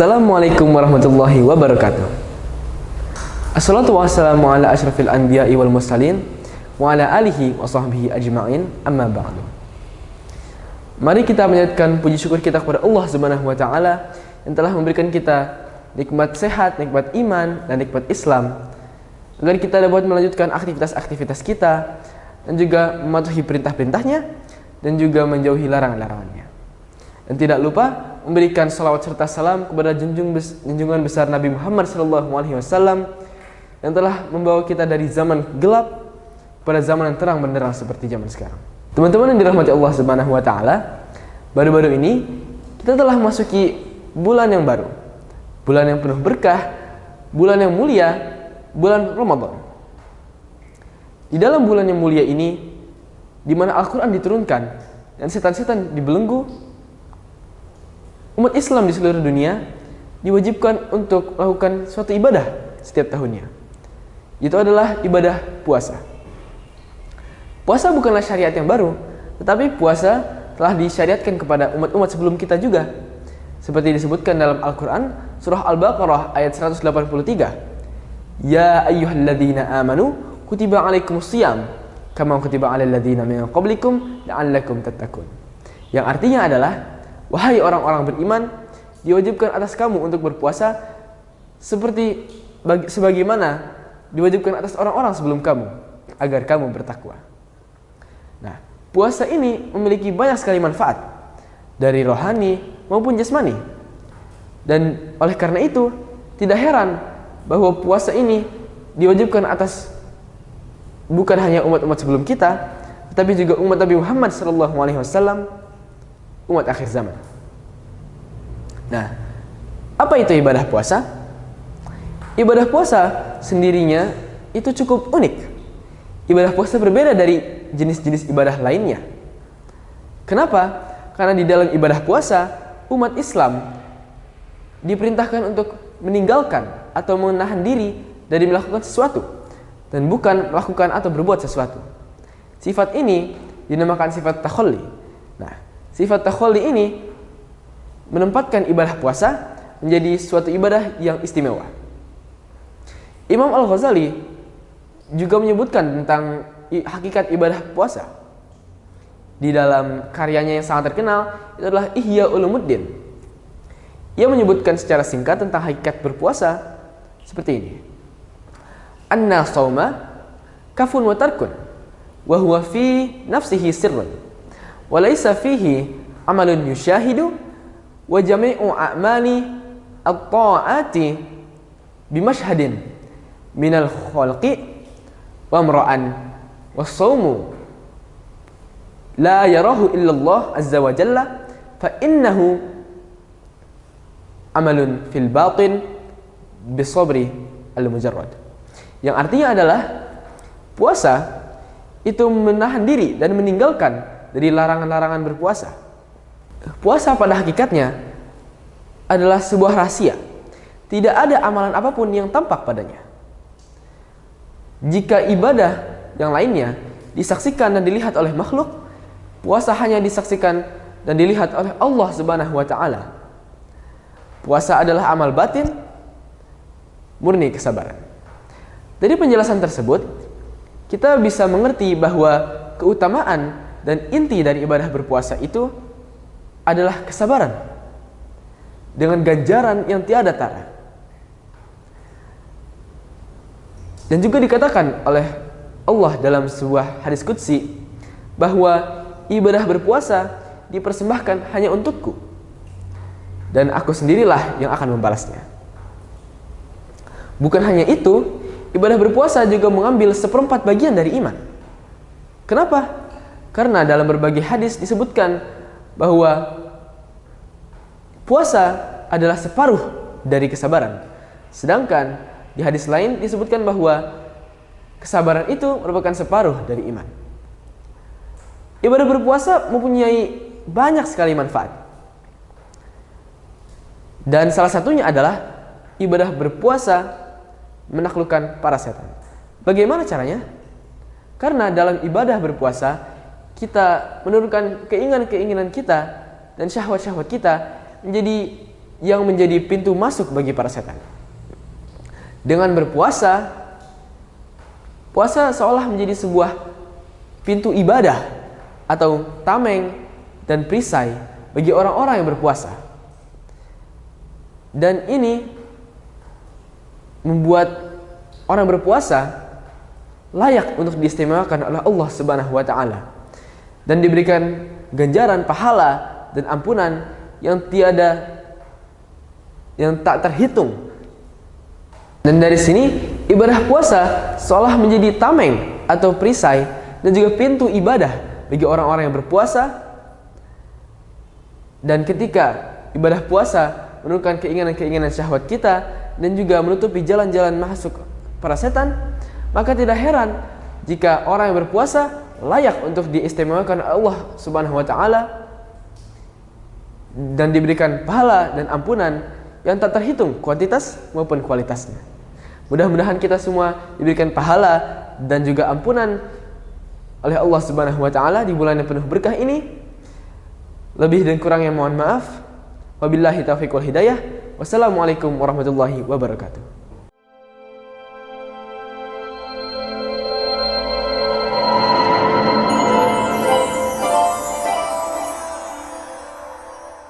Assalamualaikum warahmatullahi wabarakatuh. Assalatu wassalamu ala asyrafil anbiya'i wal mursalin wa ala alihi wa sahbihi ajma'in, amma ba'du. Mari kita menyatakan puji syukur kita kepada Allah Subhanahu wa taala yang telah memberikan kita nikmat sehat, nikmat iman, dan nikmat Islam, agar kita dapat melanjutkan aktivitas-aktivitas kita dan juga mematuhi perintah-perintahnya dan juga menjauhi larangan-larangannya. Dan tidak lupa memberikan salawat serta salam kepada junjungan besar Nabi Muhammad SAW yang telah membawa kita dari zaman gelap pada zaman yang terang benderang seperti zaman sekarang. Teman-teman yang dirahmati Allah Subhanahu wa taala, baru-baru ini kita telah masuki bulan yang baru, bulan yang penuh berkah, bulan yang mulia, bulan Ramadan. Di dalam bulan yang mulia ini, di mana Al-Quran diturunkan dan setan-setan dibelenggu, umat Islam di seluruh dunia diwajibkan untuk melakukan suatu ibadah setiap tahunnya. Itu adalah ibadah puasa. Puasa bukanlah syariat yang baru, tetapi puasa telah disyariatkan kepada umat-umat sebelum kita juga. Seperti disebutkan dalam Al-Quran, surah Al-Baqarah ayat 183. Ya ayyuhalladzina amanu kutiba alaikumusiyam kama kutiba alal ladzina min qablikum la'allakum tattaqun. Yang artinya adalah, wahai orang-orang beriman, diwajibkan atas kamu untuk berpuasa sebagaimana diwajibkan atas orang-orang sebelum kamu, agar kamu bertakwa. Nah, puasa ini memiliki banyak sekali manfaat, dari rohani maupun jasmani. Dan oleh karena itu, tidak heran bahwa puasa ini diwajibkan atas bukan hanya umat-umat sebelum kita, tetapi juga umat Nabi Muhammad SAW, umat akhir zaman. Nah, apa itu ibadah puasa? Ibadah puasa sendirinya itu cukup unik. Ibadah puasa berbeda dari jenis-jenis ibadah lainnya. Kenapa? Karena di dalam ibadah puasa, umat Islam diperintahkan untuk meninggalkan atau menahan diri dari melakukan sesuatu dan bukan melakukan atau berbuat sesuatu. Sifat ini dinamakan sifat takhalli. Nah, sifat takhalli ini menempatkan ibadah puasa menjadi suatu ibadah yang istimewa. Imam Al-Ghazali juga menyebutkan tentang hakikat ibadah puasa. Di dalam karyanya yang sangat terkenal, itu adalah Ihya Ulumuddin. Ia menyebutkan secara singkat tentang hakikat berpuasa seperti ini. Anna shauma kafun wa tarkun wa huwa fi nafsihi sirrun wa laysa fihi amalun yushahidu wa jami'u a'mali at-ta'ati bimashhadin minal khalqi wa amra'an was-shaumu la yarahu illallah azza wa jalla fa innahu amalun fil batin bisabri al-mujarrad. Yang artinya adalah puasa itu menahan diri dan meninggalkan dari larangan-larangan berpuasa. Puasa pada hakikatnya adalah sebuah rahasia. Tidak ada amalan apapun yang tampak padanya. Jika ibadah yang lainnya disaksikan dan dilihat oleh makhluk, puasa hanya disaksikan dan dilihat oleh Allah Subhanahu wa taala. Puasa adalah amal batin, murni kesabaran. Dari penjelasan tersebut, kita bisa mengerti bahwa keutamaan dan inti dari ibadah berpuasa itu adalah kesabaran dengan ganjaran yang tiada tara. Dan juga dikatakan oleh Allah dalam sebuah hadis qudsi bahwa ibadah berpuasa dipersembahkan hanya untukku, dan aku sendirilah yang akan membalasnya. Bukan hanya itu, ibadah berpuasa juga mengambil 1/4 bagian dari iman. Kenapa? Karena dalam berbagai hadis disebutkan bahwa puasa adalah separuh dari kesabaran. Sedangkan di hadis lain disebutkan bahwa kesabaran itu merupakan separuh dari iman. Ibadah berpuasa mempunyai banyak sekali manfaat. Dan salah satunya adalah ibadah berpuasa menaklukkan para setan. Bagaimana caranya? Karena dalam ibadah berpuasa kita menurunkan keinginan-keinginan kita dan syahwat-syahwat kita menjadi yang menjadi pintu masuk bagi para setan. Dengan berpuasa, puasa seolah menjadi sebuah pintu ibadah atau tameng dan perisai bagi orang-orang yang berpuasa. Dan ini membuat orang berpuasa layak untuk diistimewakan oleh Allah Subhanahu wa taala dan diberikan ganjaran pahala dan ampunan yang tak terhitung. Dan dari sini ibadah puasa seolah menjadi tameng atau perisai dan juga pintu ibadah bagi orang-orang yang berpuasa. Dan ketika ibadah puasa menurunkan keinginan-keinginan syahwat kita dan juga menutupi jalan-jalan masuk para setan, maka tidak heran jika orang yang berpuasa layak untuk diistimewakan Allah Subhanahu wa taala dan diberikan pahala dan ampunan yang tak terhitung kuantitas maupun kualitasnya. Mudah-mudahan kita semua diberikan pahala dan juga ampunan oleh Allah Subhanahu wa taala di bulan yang penuh berkah ini. Lebih dan kurangnya mohon maaf. Wabillahi taufiq wal hidayah. Wassalamualaikum warahmatullahi wabarakatuh.